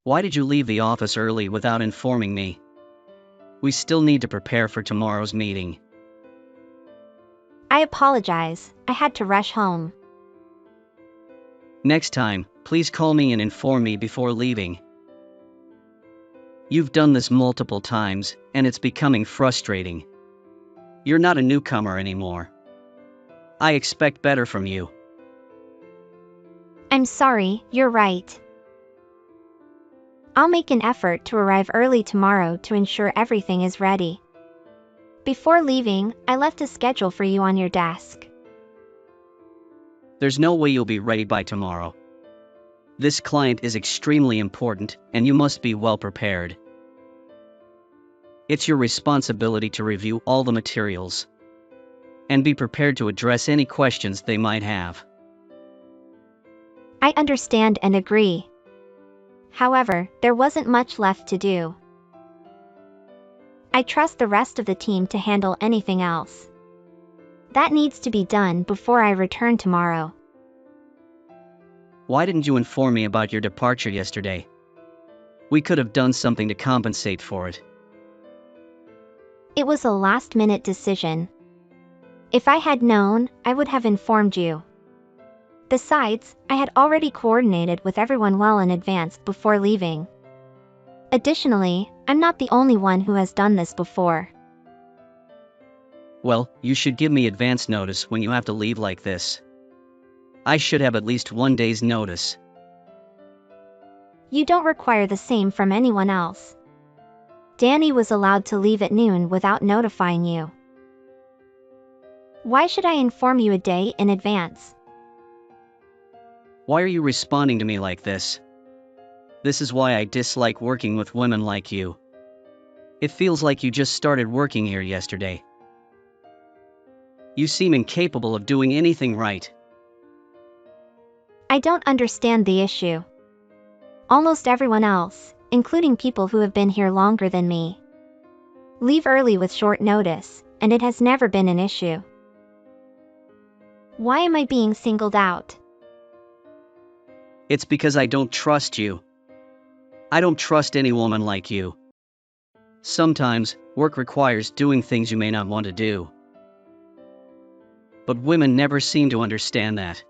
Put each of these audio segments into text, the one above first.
Why did you leave the office early without informing me? We still need to prepare for tomorrow's meeting. I apologize, I had to rush home. Next time, please call me and inform me before leaving. You've done this multiple times, and it's becoming frustrating. You're not a newcomer anymore. I expect better from you. I'm sorry, you're right. I'll make an effort to arrive early tomorrow to ensure everything is ready. Before leaving, I left a schedule for you on your desk. There's no way you'll be ready by tomorrow. This client is extremely important, and you must be well prepared. It's your responsibility to review all the materials and be prepared to address any questions they might have. I understand and agree. However, there wasn't much left to do. I trust the rest of the team to handle anything else. That needs to be done before I return tomorrow. Why didn't you inform me about your departure yesterday? We could have done something to compensate for it. It was a last-minute decision. If I had known, I would have informed you. Besides, I had already coordinated with everyone well in advance before leaving. Additionally, I'm not the only one who has done this before. Well, you should give me advance notice when you have to leave like this. I should have at least 1 day's notice. You don't require the same from anyone else. Danny was allowed to leave at noon without notifying you. Why should I inform you a day in advance? Why are you responding to me like this? This is why I dislike working with women like you. It feels like you just started working here yesterday. You seem incapable of doing anything right. I don't understand the issue. Almost everyone else, including people who have been here longer than me, leave early with short notice, and it has never been an issue. Why am I being singled out? It's because I don't trust you. I don't trust any woman like you. Sometimes, work requires doing things you may not want to do. But women never seem to understand that.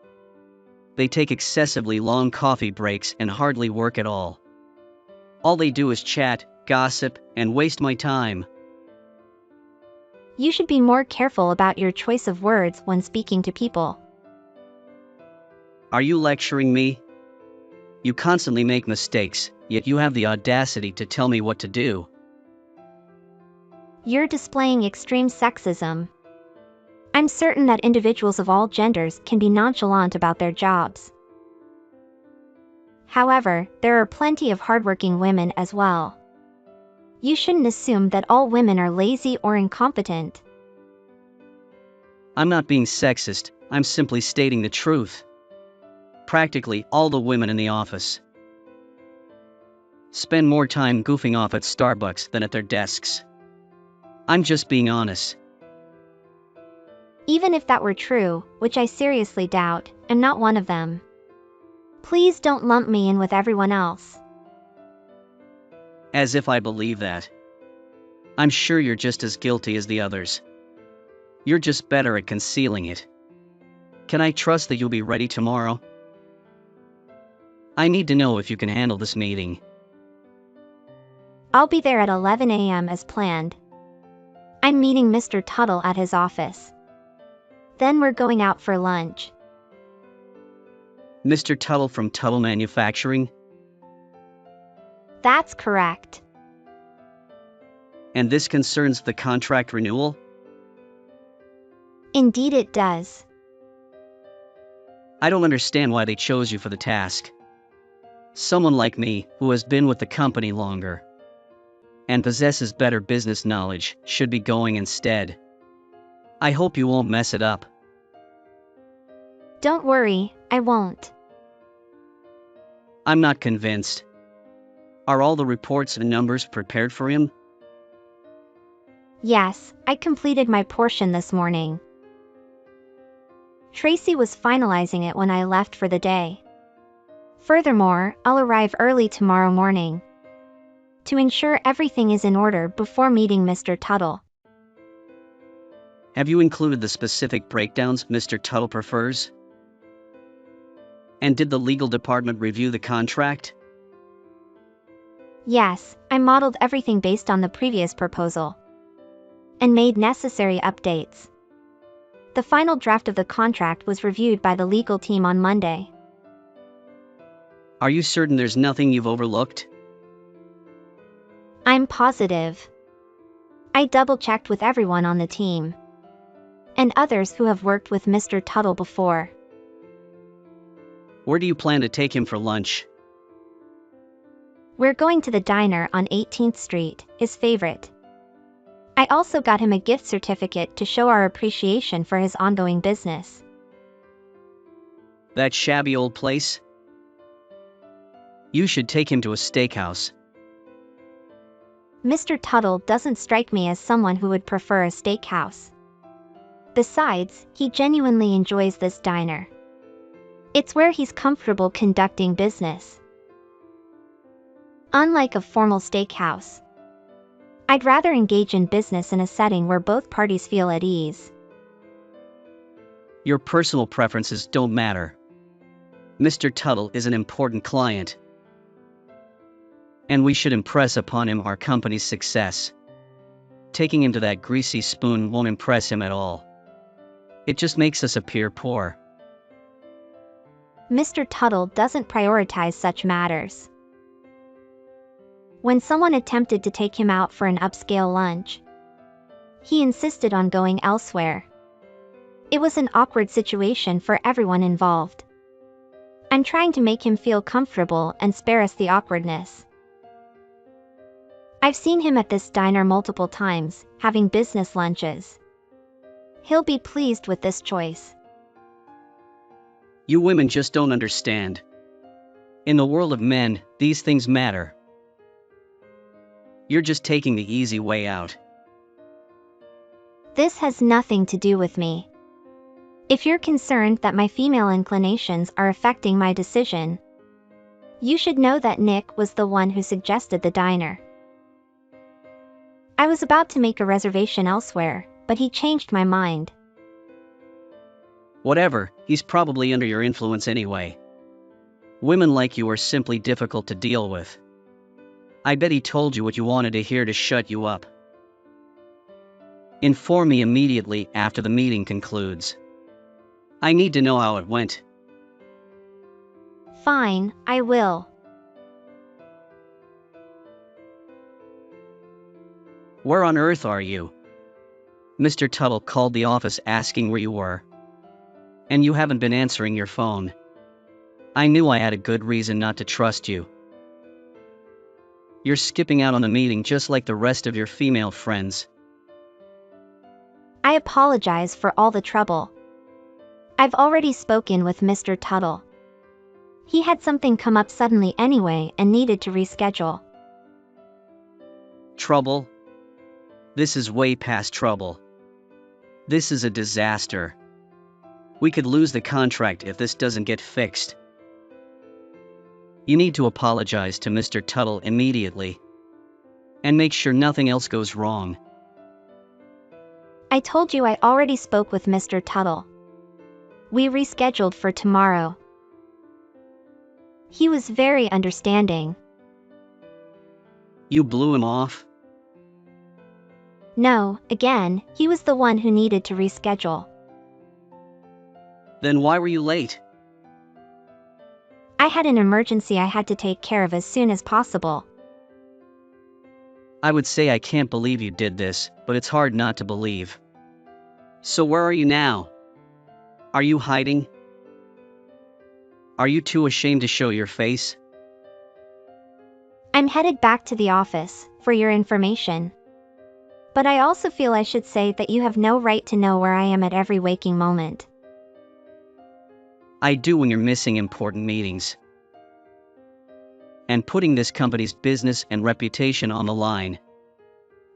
They take excessively long coffee breaks and hardly work at all. All they do is chat, gossip, and waste my time. You should be more careful about your choice of words when speaking to people. Are you lecturing me? You constantly make mistakes, yet you have the audacity to tell me what to do. You're displaying extreme sexism. I'm certain that individuals of all genders can be nonchalant about their jobs. However, there are plenty of hardworking women as well. You shouldn't assume that all women are lazy or incompetent. I'm not being sexist, I'm simply stating the truth. Practically all the women in the office spend more time goofing off at Starbucks than at their desks. I'm just being honest. Even if that were true, which I seriously doubt, I'm not one of them. Please don't lump me in with everyone else. As if I believe that. I'm sure you're just as guilty as the others. You're just better at concealing it. Can I trust that you'll be ready tomorrow? I need to know if you can handle this meeting. I'll be there at 11 a.m. as planned. I'm meeting Mr. Tuttle at his office. Then we're going out for lunch. Mr. Tuttle from Tuttle Manufacturing? That's correct. And this concerns the contract renewal? Indeed it does. I don't understand why they chose you for the task. Someone like me, who has been with the company longer and possesses better business knowledge, should be going instead. I hope you won't mess it up. Don't worry, I won't. I'm not convinced. Are all the reports and numbers prepared for him? Yes, I completed my portion this morning. Tracy was finalizing it when I left for the day. Furthermore, I'll arrive early tomorrow morning to ensure everything is in order before meeting Mr. Tuttle. Have you included the specific breakdowns Mr. Tuttle prefers? And did the legal department review the contract? Yes, I modeled everything based on the previous proposal and made necessary updates. The final draft of the contract was reviewed by the legal team on Monday. Are you certain there's nothing you've overlooked? I'm positive. I double-checked with everyone on the team and others who have worked with Mr. Tuttle before. Where do you plan to take him for lunch? We're going to the diner on 18th Street, his favorite. I also got him a gift certificate to show our appreciation for his ongoing business. That shabby old place? You should take him to a steakhouse. Mr. Tuttle doesn't strike me as someone who would prefer a steakhouse. Besides, he genuinely enjoys this diner. It's where he's comfortable conducting business. Unlike a formal steakhouse, I'd rather engage in business in a setting where both parties feel at ease. Your personal preferences don't matter. Mr. Tuttle is an important client, and we should impress upon him our company's success. Taking him to that greasy spoon won't impress him at all. It just makes us appear poor. Mr. Tuttle doesn't prioritize such matters. When someone attempted to take him out for an upscale lunch, he insisted on going elsewhere. It was an awkward situation for everyone involved. I'm trying to make him feel comfortable and spare us the awkwardness. I've seen him at this diner multiple times, having business lunches. He'll be pleased with this choice. You women just don't understand. In the world of men, these things matter. You're just taking the easy way out. This has nothing to do with me. If you're concerned that my female inclinations are affecting my decision, you should know that Nick was the one who suggested the diner. I was about to make a reservation elsewhere, but he changed my mind. Whatever, he's probably under your influence anyway. Women like you are simply difficult to deal with. I bet he told you what you wanted to hear to shut you up. Inform me immediately after the meeting concludes. I need to know how it went. Fine, I will. Where on earth are you? Mr. Tuttle called the office asking where you were. And you haven't been answering your phone. I knew I had a good reason not to trust you. You're skipping out on the meeting just like the rest of your female friends. I apologize for all the trouble. I've already spoken with Mr. Tuttle. He had something come up suddenly anyway and needed to reschedule. Trouble? This is way past trouble. This is a disaster. We could lose the contract if this doesn't get fixed. You need to apologize to Mr. Tuttle immediately. And make sure nothing else goes wrong. I told you I already spoke with Mr. Tuttle. We rescheduled for tomorrow. He was very understanding. You blew him off? No, again, he was the one who needed to reschedule. Then why were you late? I had an emergency I had to take care of as soon as possible. I would say I can't believe you did this, but it's hard not to believe. So where are you now? Are you hiding? Are you too ashamed to show your face? I'm headed back to the office, for your information. But I also feel I should say that you have no right to know where I am at every waking moment. I do when you're missing important meetings. And putting this company's business and reputation on the line.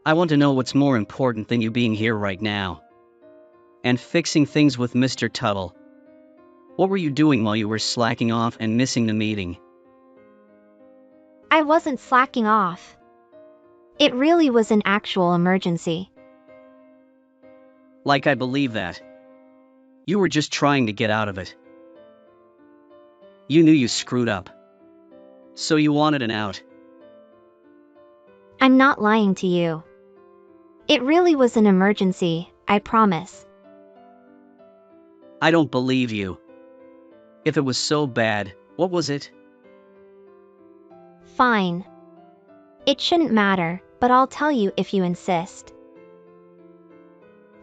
I want to know what's more important than you being here right now. And fixing things with Mr. Tuttle. What were you doing while you were slacking off and missing the meeting? I wasn't slacking off. It really was an actual emergency. Like I believe that. You were just trying to get out of it. You knew you screwed up. So you wanted an out. I'm not lying to you. It really was an emergency, I promise. I don't believe you. If it was so bad, what was it? Fine. It shouldn't matter, but I'll tell you if you insist.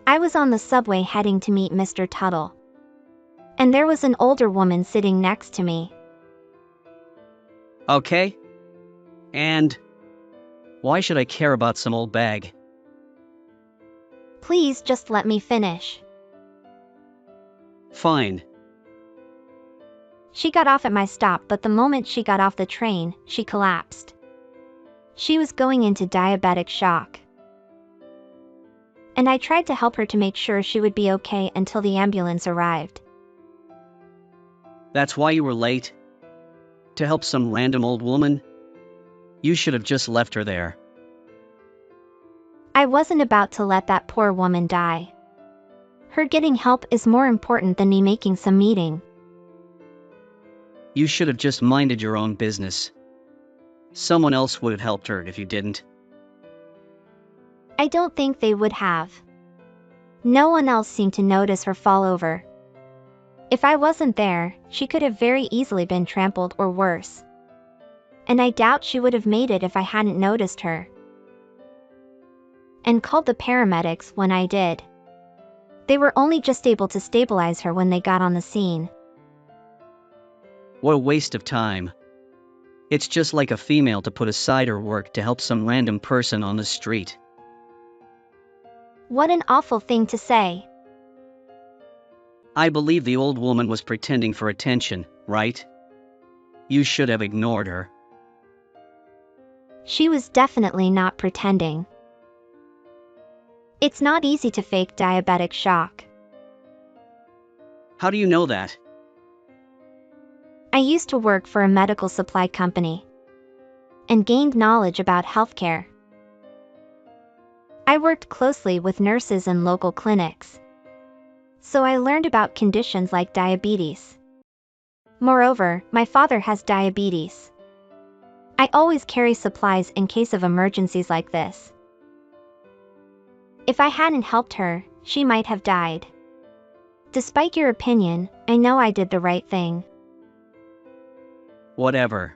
I was on the subway heading to meet Mr. Tuttle. And there was an older woman sitting next to me. Okay. And why should I care about some old bag? Please just let me finish. Fine. She got off at my stop, but the moment she got off the train, she collapsed. She was going into diabetic shock. And I tried to help her to make sure she would be okay until the ambulance arrived. That's why you were late? To help some random old woman? You should have just left her there. I wasn't about to let that poor woman die. Her getting help is more important than me making some meeting. You should have just minded your own business. Someone else would have helped her if you didn't. I don't think they would have. No one else seemed to notice her fall over. If I wasn't there, she could have very easily been trampled or worse. And I doubt she would have made it if I hadn't noticed her. And called the paramedics when I did. They were only just able to stabilize her when they got on the scene. What a waste of time. It's just like a female to put aside her work to help some random person on the street. What an awful thing to say. I believe the old woman was pretending for attention, right? You should have ignored her. She was definitely not pretending. It's not easy to fake diabetic shock. How do you know that? I used to work for a medical supply company and gained knowledge about healthcare. I worked closely with nurses and local clinics, so I learned about conditions like diabetes. Moreover, my father has diabetes. I always carry supplies in case of emergencies like this. If I hadn't helped her, she might have died. Despite your opinion, I know I did the right thing. Whatever.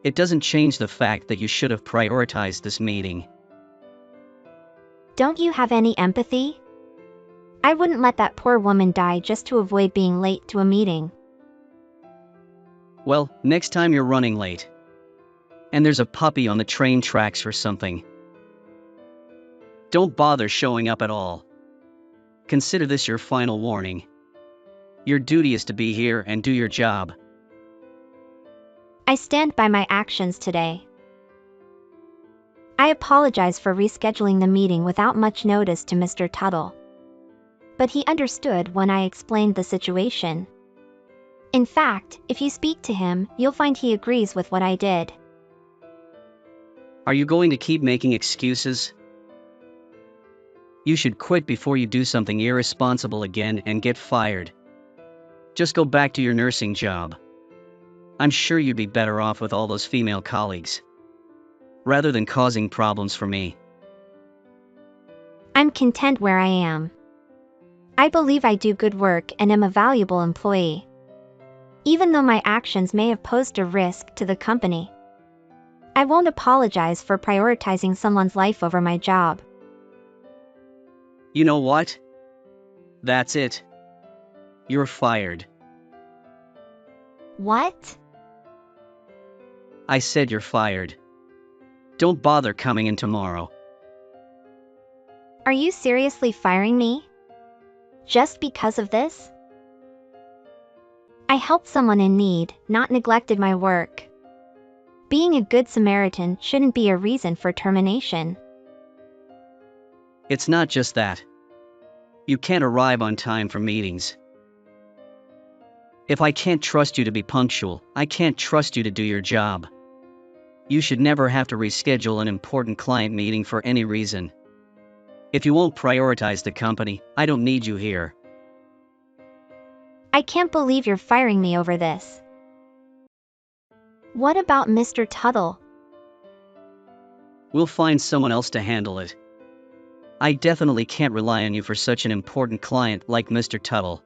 It doesn't change the fact that you should have prioritized this meeting. Don't you have any empathy? I wouldn't let that poor woman die just to avoid being late to a meeting. Well, next time you're running late. And there's a puppy on the train tracks or something. Don't bother showing up at all. Consider this your final warning. Your duty is to be here and do your job. I stand by my actions today. I apologize for rescheduling the meeting without much notice to Mr. Tuttle. But he understood when I explained the situation. In fact, if you speak to him, you'll find he agrees with what I did. Are you going to keep making excuses? You should quit before you do something irresponsible again and get fired. Just go back to your nursing job. I'm sure you'd be better off with all those female colleagues, rather than causing problems for me. I'm content where I am. I believe I do good work and am a valuable employee, even though my actions may have posed a risk to the company. I won't apologize for prioritizing someone's life over my job. You know what? That's it. You're fired. What? I said you're fired. Don't bother coming in tomorrow. Are you seriously firing me? Just because of this? I helped someone in need, not neglected my work. Being a good Samaritan shouldn't be a reason for termination. It's not just that. You can't arrive on time for meetings. If I can't trust you to be punctual, I can't trust you to do your job. You should never have to reschedule an important client meeting for any reason. If you won't prioritize the company, I don't need you here. I can't believe you're firing me over this. What about Mr. Tuttle? We'll find someone else to handle it. I definitely can't rely on you for such an important client like Mr. Tuttle.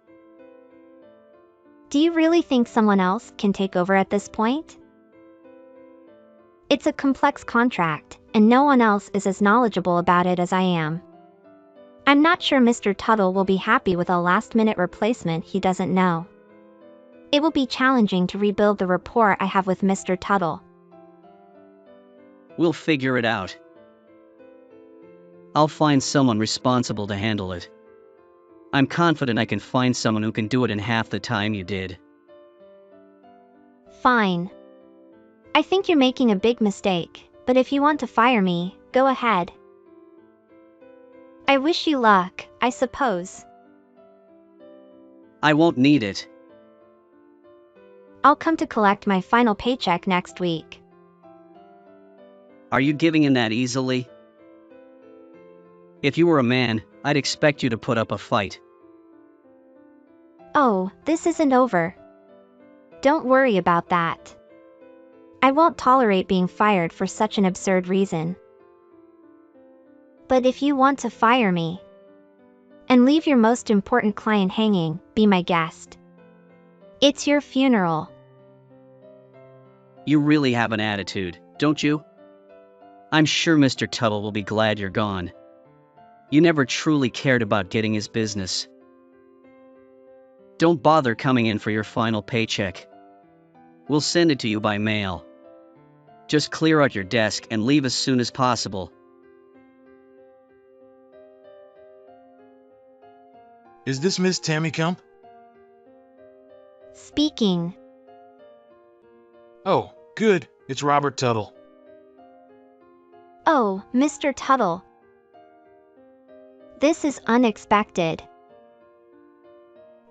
Do you really think someone else can take over at this point? It's a complex contract, and no one else is as knowledgeable about it as I am. I'm not sure Mr. Tuttle will be happy with a last-minute replacement he doesn't know. It will be challenging to rebuild the rapport I have with Mr. Tuttle. We'll figure it out. I'll find someone responsible to handle it. I'm confident I can find someone who can do it in half the time you did. Fine. I think you're making a big mistake, but if you want to fire me, go ahead. I wish you luck, I suppose. I won't need it. I'll come to collect my final paycheck next week. Are you giving in that easily? If you were a man, I'd expect you to put up a fight. Oh, this isn't over. Don't worry about that. I won't tolerate being fired for such an absurd reason. But if you want to fire me and leave your most important client hanging, be my guest. It's your funeral. You really have an attitude, don't you? I'm sure Mr. Tuttle will be glad you're gone. You never truly cared about getting his business. Don't bother coming in for your final paycheck. We'll send it to you by mail. Just clear out your desk and leave as soon as possible. Is this Miss Tammy Kump? Speaking. Oh, good, it's Robert Tuttle. Oh, Mr. Tuttle. This is unexpected.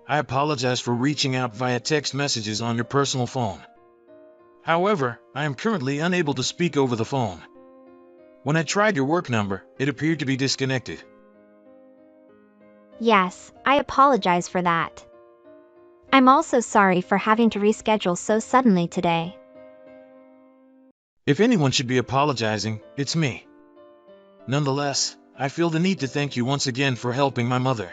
I apologize for reaching out via text messages on your personal phone. However, I am currently unable to speak over the phone. When I tried your work number, it appeared to be disconnected. Yes, I apologize for that. I'm also sorry for having to reschedule so suddenly today. If anyone should be apologizing, it's me. Nonetheless, I feel the need to thank you once again for helping my mother.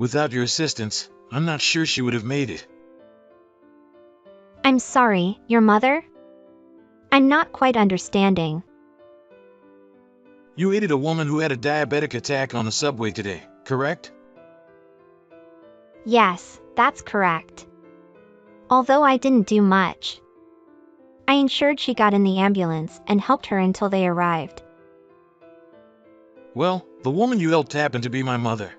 Without your assistance, I'm not sure she would have made it. I'm sorry, your mother? I'm not quite understanding. You aided a woman who had a diabetic attack on the subway today, correct? Yes, that's correct. Although I didn't do much. I ensured she got in the ambulance and helped her until they arrived. Well, the woman you helped happened to be my mother.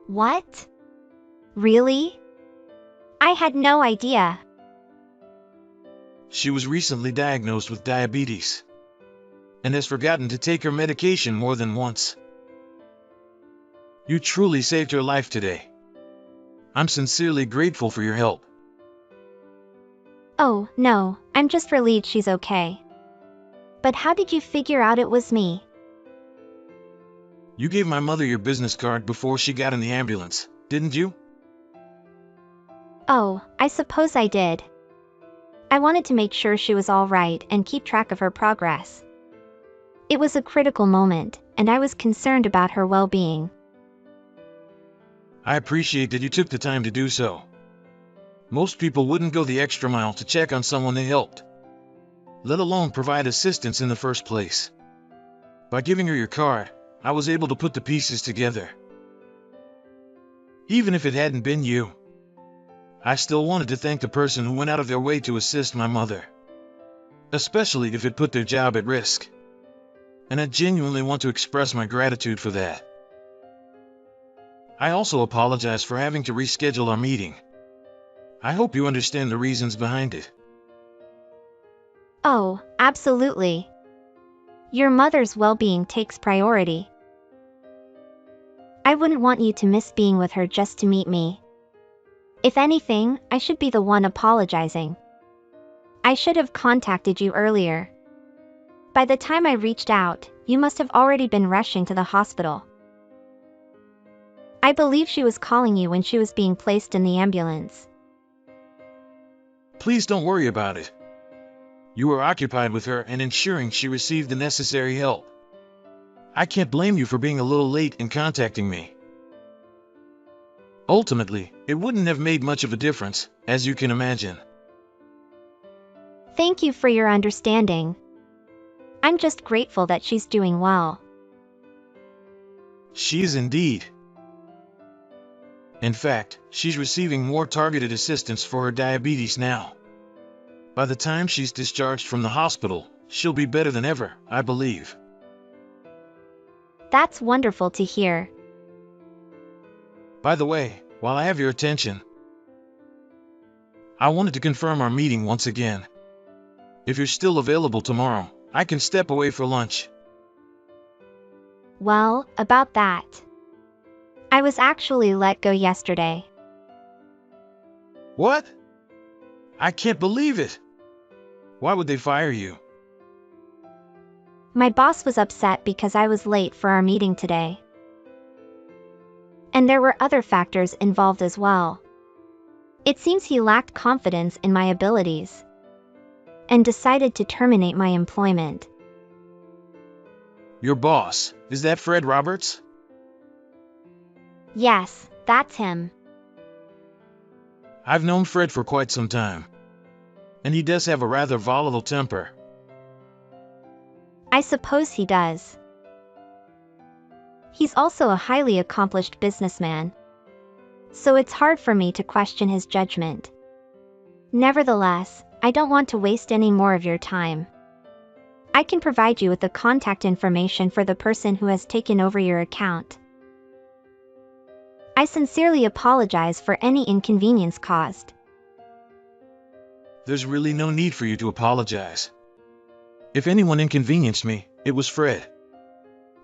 What? Really? I had no idea. She was recently diagnosed with diabetes and has forgotten to take her medication more than once. You truly saved her life today. I'm sincerely grateful for your help. Oh, no, I'm just relieved she's okay. But how did you figure out it was me? You gave my mother your business card before she got in the ambulance, didn't you? Oh, I suppose I did. I wanted to make sure she was all right and keep track of her progress. It was a critical moment, and I was concerned about her well-being. I appreciate that you took the time to do so. Most people wouldn't go the extra mile to check on someone they helped, let alone provide assistance in the first place. By giving her your card, I was able to put the pieces together. Even if it hadn't been you, I still wanted to thank the person who went out of their way to assist my mother, especially if it put their job at risk. And I genuinely want to express my gratitude for that. I also apologize for having to reschedule our meeting. I hope you understand the reasons behind it. Oh, absolutely. Your mother's well-being takes priority. I wouldn't want you to miss being with her just to meet me. If anything, I should be the one apologizing. I should have contacted you earlier. By the time I reached out, you must have already been rushing to the hospital. I believe she was calling you when she was being placed in the ambulance. Please don't worry about it. You were occupied with her and ensuring she received the necessary help. I can't blame you for being a little late in contacting me. Ultimately, it wouldn't have made much of a difference, as you can imagine. Thank you for your understanding. I'm just grateful that she's doing well. She is indeed. In fact, she's receiving more targeted assistance for her diabetes now. By the time she's discharged from the hospital, she'll be better than ever, I believe. That's wonderful to hear. By the way, while I have your attention, I wanted to confirm our meeting once again. If you're still available tomorrow, I can step away for lunch. Well, about that. I was actually let go yesterday. What? I can't believe it. Why would they fire you? My boss was upset because I was late for our meeting today. And there were other factors involved as well. It seems he lacked confidence in my abilities and decided to terminate my employment. Your boss, is that Fred Roberts? Yes, that's him. I've known Fred for quite some time, and he does have a rather volatile temper. I suppose he does. He's also a highly accomplished businessman, so it's hard for me to question his judgment. Nevertheless, I don't want to waste any more of your time. I can provide you with the contact information for the person who has taken over your account. I sincerely apologize for any inconvenience caused. There's really no need for you to apologize. If anyone inconvenienced me, it was Fred.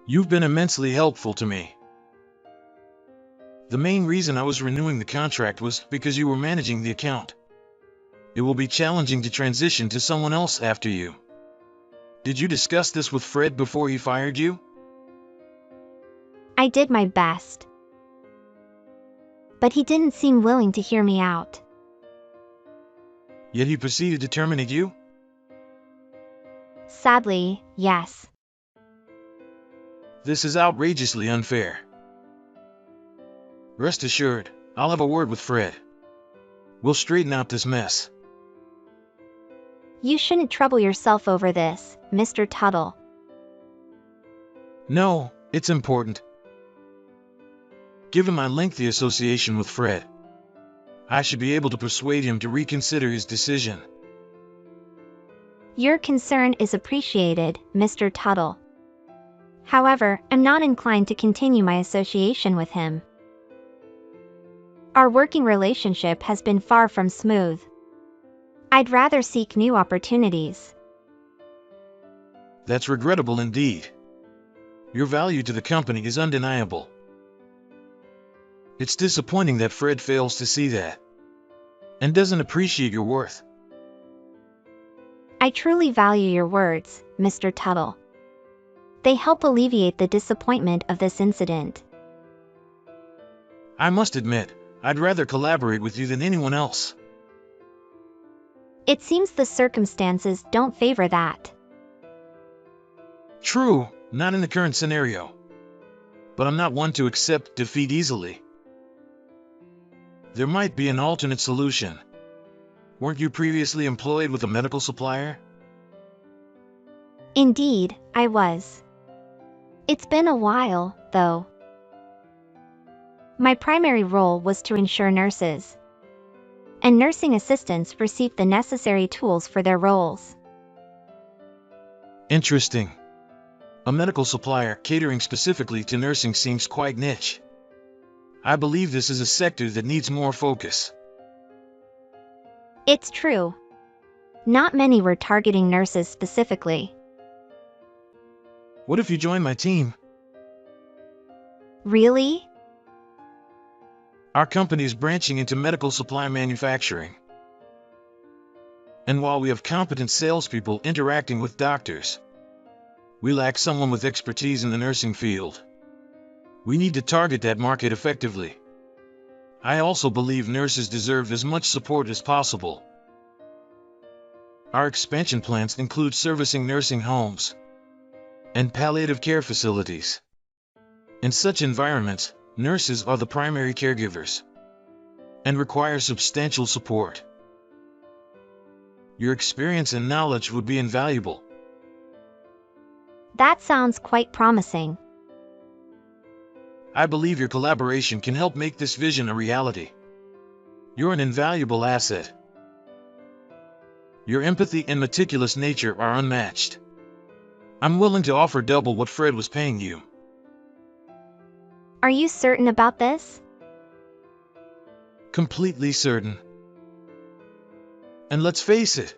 You've been immensely helpful to me. The main reason I was renewing the contract was because you were managing the account. It will be challenging to transition to someone else after you. Did you discuss this with Fred before he fired you? I did my best, but he didn't seem willing to hear me out. Yet he proceeded to terminate you? Sadly, yes. This is outrageously unfair. Rest assured, I'll have a word with Fred. We'll straighten out this mess. You shouldn't trouble yourself over this, Mr. Tuttle. No, it's important. Given my lengthy association with Fred, I should be able to persuade him to reconsider his decision. Your concern is appreciated, Mr. Tuttle. However, I'm not inclined to continue my association with him. Our working relationship has been far from smooth. I'd rather seek new opportunities. That's regrettable indeed. Your value to the company is undeniable. It's disappointing that Fred fails to see that and doesn't appreciate your worth. I truly value your words, Mr. Tuttle. They help alleviate the disappointment of this incident. I must admit, I'd rather collaborate with you than anyone else. It seems the circumstances don't favor that. True, not in the current scenario. But I'm not one to accept defeat easily. There might be an alternate solution. Weren't you previously employed with a medical supplier? Indeed, I was. It's been a while, though. My primary role was to ensure nurses and nursing assistants received the necessary tools for their roles. Interesting. A medical supplier catering specifically to nursing seems quite niche. I believe this is a sector that needs more focus. It's true. Not many were targeting nurses specifically. What if you join my team? Really? Our company is branching into medical supply manufacturing. And while we have competent salespeople interacting with doctors, we lack someone with expertise in the nursing field. We need to target that market effectively. I also believe nurses deserve as much support as possible. Our expansion plans include servicing nursing homes and palliative care facilities. In such environments, nurses are the primary caregivers and require substantial support. Your experience and knowledge would be invaluable. That sounds quite promising. I believe your collaboration can help make this vision a reality. You're an invaluable asset. Your empathy and meticulous nature are unmatched. I'm willing to offer double what Fred was paying you. Are you certain about this? Completely certain. And let's face it,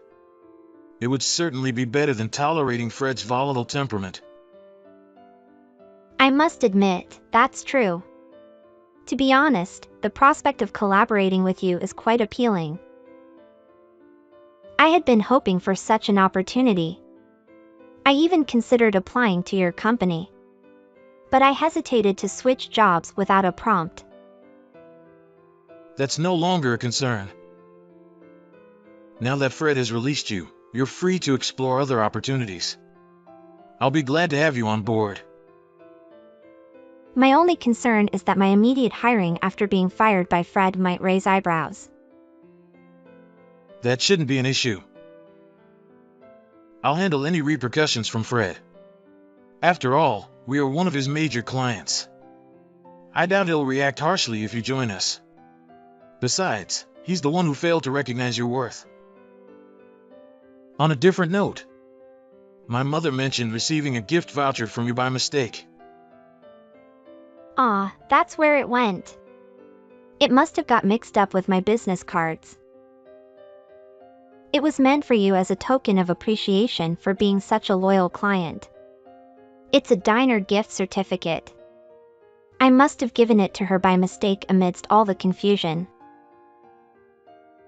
it would certainly be better than tolerating Fred's volatile temperament. I must admit, that's true. To be honest, the prospect of collaborating with you is quite appealing. I had been hoping for such an opportunity. I even considered applying to your company. But I hesitated to switch jobs without a prompt. That's no longer a concern. Now that Fred has released you, you're free to explore other opportunities. I'll be glad to have you on board. My only concern is that my immediate hiring after being fired by Fred might raise eyebrows. That shouldn't be an issue. I'll handle any repercussions from Fred. After all, we are one of his major clients. I doubt he'll react harshly if you join us. Besides, he's the one who failed to recognize your worth. On a different note, my mother mentioned receiving a gift voucher from you by mistake. Ah, that's where it went. It must have got mixed up with my business cards. It was meant for you as a token of appreciation for being such a loyal client. It's a diner gift certificate. I must have given it to her by mistake amidst all the confusion.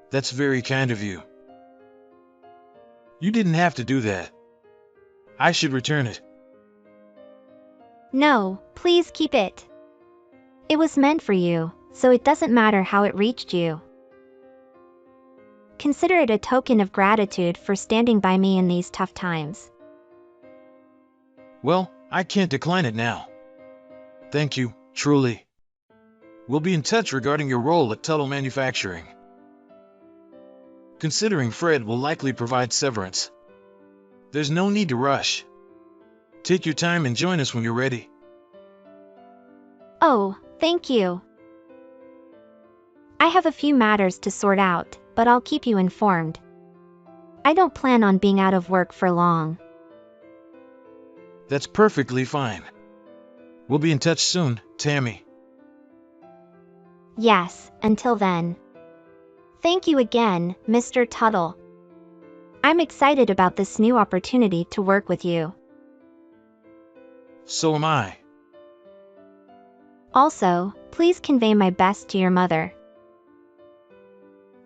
That's very kind of you. You didn't have to do that. I should return it. No, please keep it. It was meant for you, so it doesn't matter how it reached you. Consider it a token of gratitude for standing by me in these tough times. Well, I can't decline it now. Thank you, truly. We'll be in touch regarding your role at Tuttle Manufacturing. Considering Fred will likely provide severance, there's no need to rush. Take your time and join us when you're ready. Oh, thank you. I have a few matters to sort out, but I'll keep you informed. I don't plan on being out of work for long. That's perfectly fine. We'll be in touch soon, Tammy. Yes, until then. Thank you again, Mr. Tuttle. I'm excited about this new opportunity to work with you. So am I. Also, please convey my best to your mother.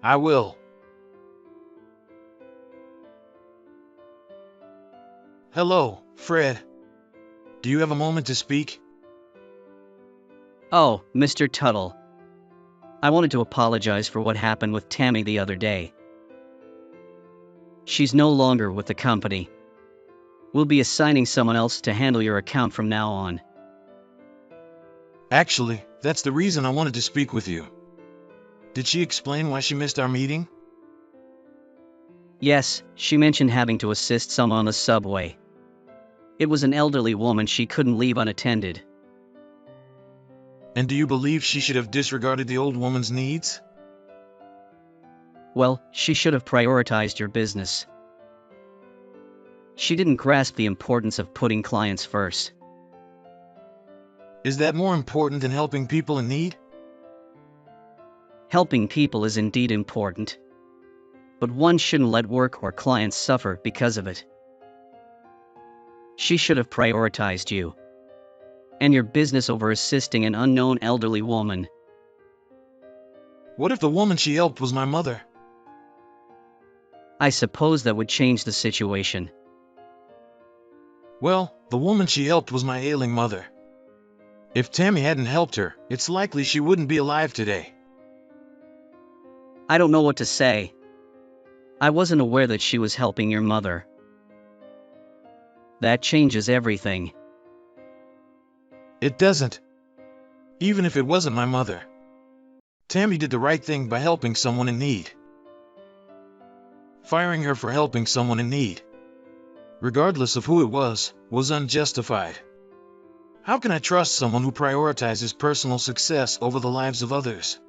I will. Hello, Fred. Do you have a moment to speak? Oh, Mr. Tuttle. I wanted to apologize for what happened with Tammy the other day. She's no longer with the company. We'll be assigning someone else to handle your account from now on. Actually, that's the reason I wanted to speak with you. Did she explain why she missed our meeting? Yes, she mentioned having to assist someone on the subway. It was an elderly woman she couldn't leave unattended. And do you believe she should have disregarded the old woman's needs? Well, she should have prioritized your business. She didn't grasp the importance of putting clients first. Is that more important than helping people in need? Helping people is indeed important. But one shouldn't let work or clients suffer because of it. She should have prioritized you and your business over assisting an unknown elderly woman. What if the woman she helped was my mother? I suppose that would change the situation. Well, the woman she helped was my ailing mother. If Tammy hadn't helped her, it's likely she wouldn't be alive today. I don't know what to say. I wasn't aware that she was helping your mother. That changes everything. It doesn't. Even if it wasn't my mother. Tammy did the right thing by helping someone in need. Firing her for helping someone in need, regardless of who it was unjustified. How can I trust someone who prioritizes personal success over the lives of others?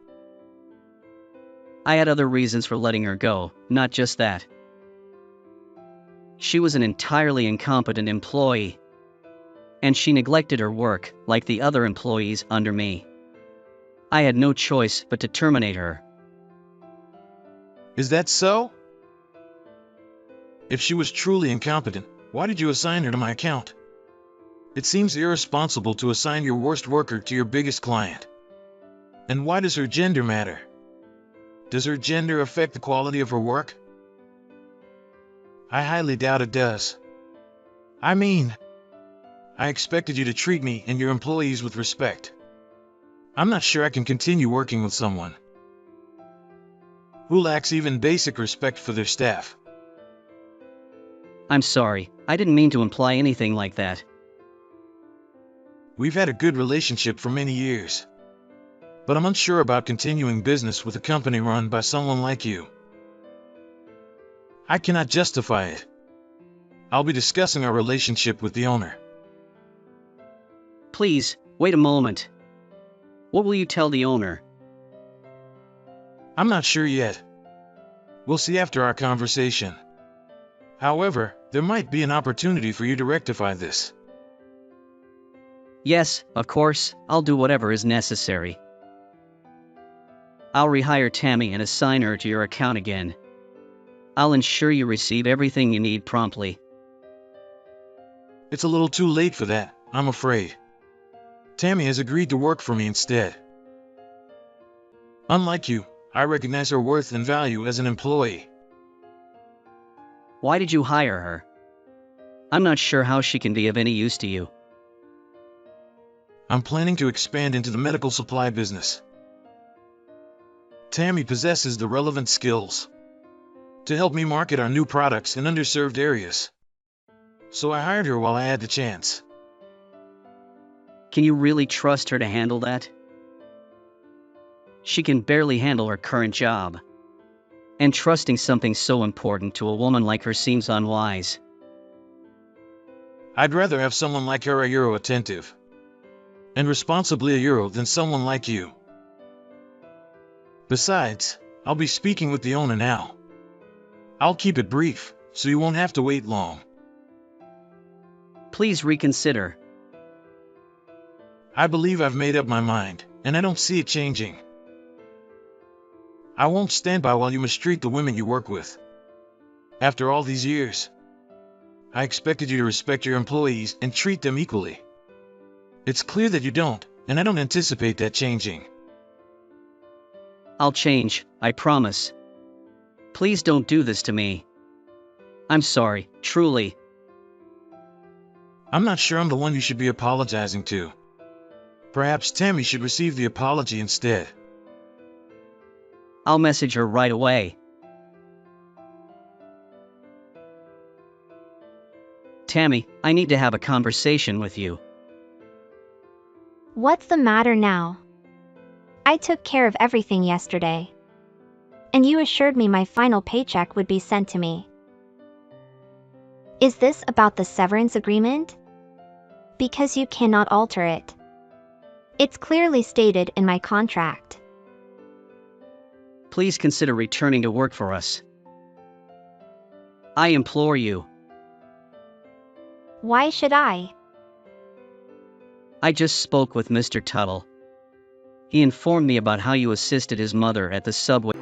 I had other reasons for letting her go, not just that. She was an entirely incompetent employee. And she neglected her work, like the other employees under me. I had no choice but to terminate her. Is that so? If she was truly incompetent, why did you assign her to my account? It seems irresponsible to assign your worst worker to your biggest client. And why does her gender matter? Does her gender affect the quality of her work? I highly doubt it does. I mean, I expected you to treat me and your employees with respect. I'm not sure I can continue working with someone who lacks even basic respect for their staff. I'm sorry, I didn't mean to imply anything like that. We've had a good relationship for many years, but I'm unsure about continuing business with a company run by someone like you. I cannot justify it. I'll be discussing our relationship with the owner. Please, wait a moment. What will you tell the owner? I'm not sure yet. We'll see after our conversation. However, there might be an opportunity for you to rectify this. Yes, of course, I'll do whatever is necessary. I'll rehire Tammy and assign her to your account again. I'll ensure you receive everything you need promptly. It's a little too late for that, I'm afraid. Tammy has agreed to work for me instead. Unlike you, I recognize her worth and value as an employee. Why did you hire her? I'm not sure how she can be of any use to you. I'm planning to expand into the medical supply business. Tammy possesses the relevant skills to help me market our new products in underserved areas. So I hired her while I had the chance. Can you really trust her to handle that? She can barely handle her current job. And trusting something so important to a woman like her seems unwise. I'd rather have someone like her attentive and responsibly than someone like you. Besides, I'll be speaking with the owner now. I'll keep it brief, so you won't have to wait long. Please reconsider. I believe I've made up my mind, and I don't see it changing. I won't stand by while you mistreat the women you work with. After all these years, I expected you to respect your employees and treat them equally. It's clear that you don't, and I don't anticipate that changing. I'll change, I promise. Please don't do this to me. I'm sorry, truly. I'm not sure I'm the one you should be apologizing to. Perhaps Tammy should receive the apology instead. I'll message her right away. Tammy, I need to have a conversation with you. What's the matter now? I took care of everything yesterday. And you assured me my final paycheck would be sent to me. Is this about the severance agreement? Because you cannot alter it. It's clearly stated in my contract. Please consider returning to work for us. I implore you. Why should I? I just spoke with Mr. Tuttle. He informed me about how you assisted his mother at the subway.